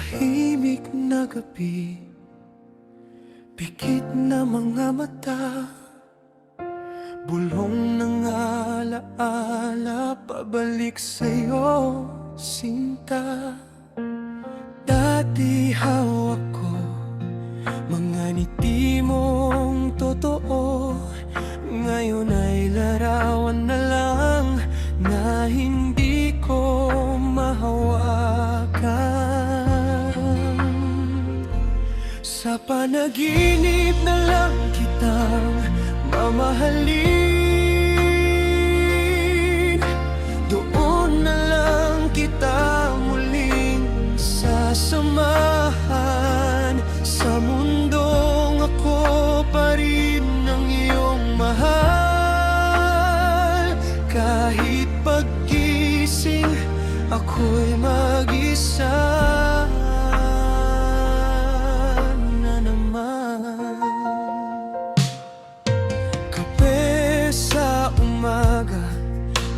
tahimik na gabi, pikit na mga mata, bulong ng alaala, pabalik sa'yo, sinta. Dati hawak ko mga ngiti mong totoo, ngayon ay larawan na lang na hindi ko mahawakan. Sa panaginip na lang kitang mamahalin, doon na lang kita muling sasamahan. Sa mundong ako pa rin ang iyong mahal, kahit paggising ako'y mag-isa na naman. Kape sa umaga,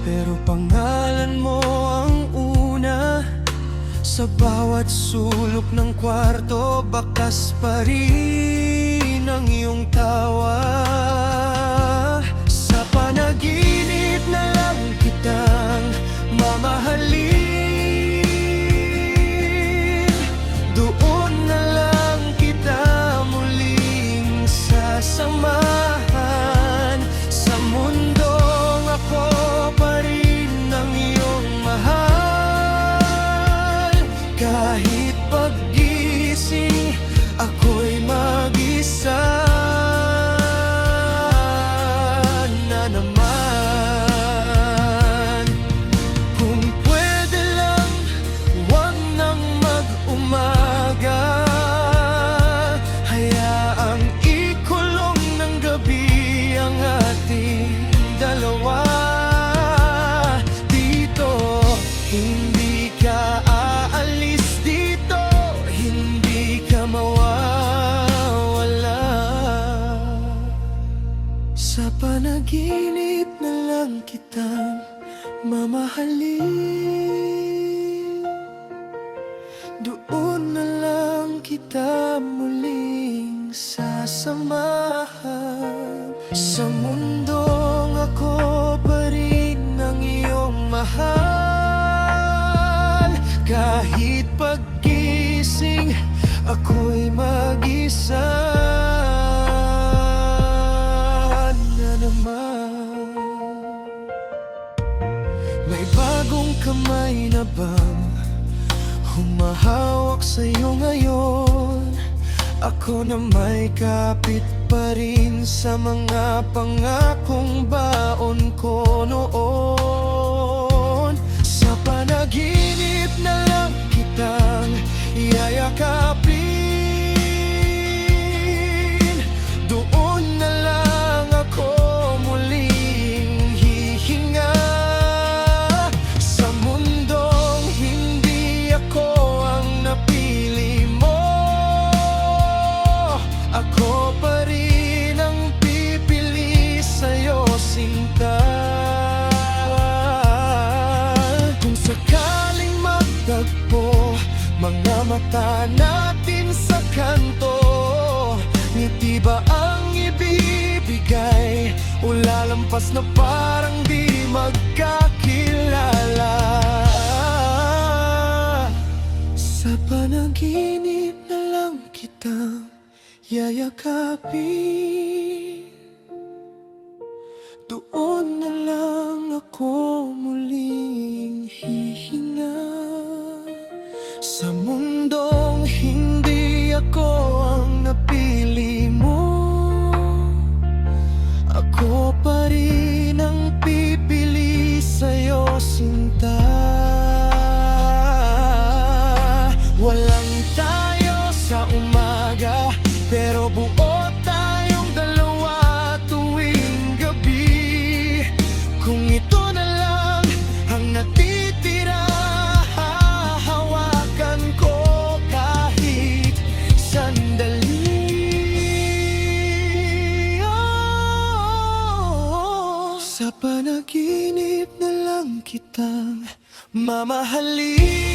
pero pangalan mo ang una. Sa bawat sulok ng kwarto, bakas pa rin ang iyong tawa. Sa panaginip na lang kitang mamahalin, doon na lang kita muling sasamahan. Sa mundong ako pa rin ang iyong mahal, kahit paggising ako'y mag-isa na naman. Kung pwede lang, huwag nang mag-umaga, hayaang ikulong ng gabi ang ating dalawa. Dito, hindi ka aalis, dito hindi ka mawawala. Sa panaginip na lang kitang mamahalin, doon na lang kita muling sasamahan. Sa mundong ako pa rin ang iyong mahal, kahit paggising ako'y mag-isa na naman. May bagong kamay na bang humahawak sa'yo ngayon? Ako na may kapit pa rin sa mga pangakong baon ko noon. Sa panaginip na lang kitang yayakapin, doon na lang ako muling hihinga. Sa mundong hindi ako ang napili mo, ako pa rin ang pipili sa'yo, sinta. Kung sakaling magtagpo mga mata natin sa kanto, ngiti ba ang ibibigay o lalampas na parang di magkakilala? Sa panaginip na lang kitang yayakapin, doon na lang ako muling hihinga. Sa mundong hindi ako ang napili mo, ako pa rin ang pipili sa'yo, sinta. Walang tayo sa umaga, pero buo tayong dalawa tuwing gabi. Kung ito na lang ang natitira, hahawakan ko kahit sandali. Sa panaginip na lang kitang mamahalin,